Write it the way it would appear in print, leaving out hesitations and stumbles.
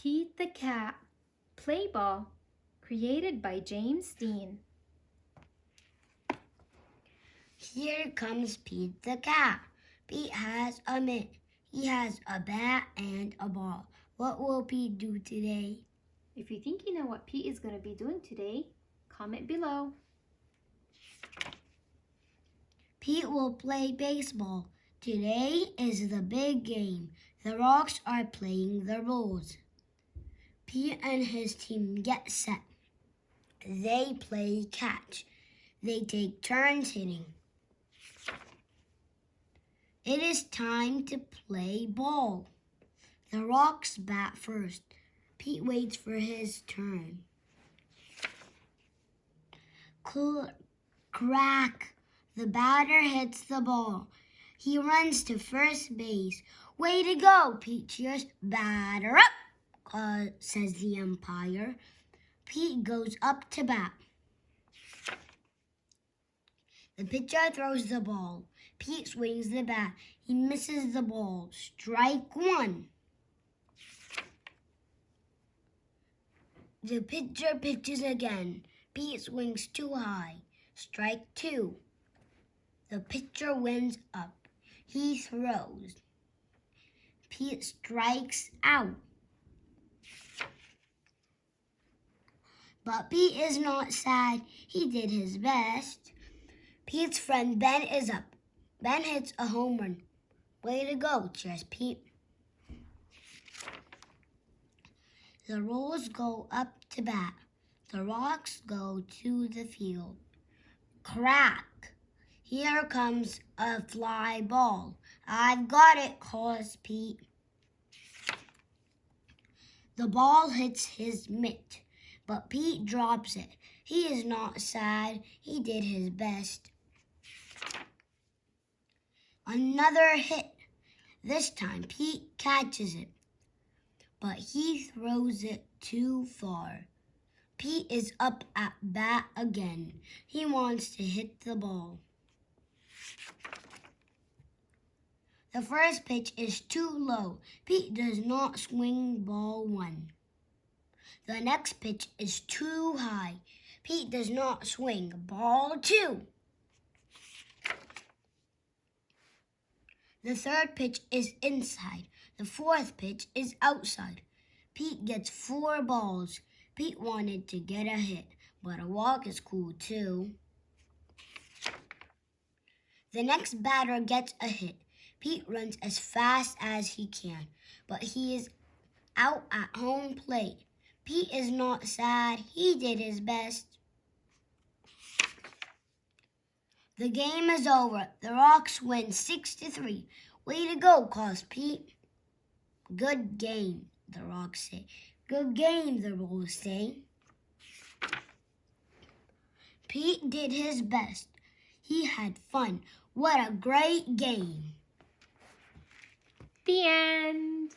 Pete the Cat Play Ball, created by James Dean. Here comes Pete the Cat. Pete has a mitt. He has a bat and a ball. What will Pete do today? If you think you know what Pete is going to be doing today, comment below. Pete will play baseball. Today is the big game. The Rocks are playing the rules. Pete and his team get set. They play catch. They take turns hitting. It is time to play ball. The Rocks bat first. Pete waits for his turn. Crack! The batter hits the ball. He runs to first base. Way to go, Pete cheers. Batter up, says the umpire. Pete goes up to bat. The pitcher throws the ball. Pete swings the bat. He misses the ball. Strike one. The pitcher pitches again. Pete swings too high. Strike two. The pitcher winds up. He throws. Pete strikes out. But Pete is not sad. He did his best. Pete's friend Ben is up. Ben hits a home run. Way to go, cheers Pete. The Royals go up to bat. The Rocks go to the field. Crack! Here comes a fly ball. I've got it, calls Pete. The ball hits his mitt, but Pete drops it. He is not sad. He did his best. Another hit. This time Pete catches it, but he throws it too far. Pete is up at bat again. He wants to hit the ball. The first pitch is too low. Pete does not swing ball one. The next pitch is too high. Pete does not swing ball two. The third pitch is inside. The fourth pitch is outside. Pete gets 4 balls. Pete wanted to get a hit, but a walk is cool too. The next batter gets a hit. Pete runs as fast as he can, but he is out at home plate. Pete is not sad. He did his best. The game is over. The Rocks win 6-3. Way to go, calls Pete. Good game, the Rocks say. Good game, the Royals say. Pete did his best. He had fun. What a great game. The end.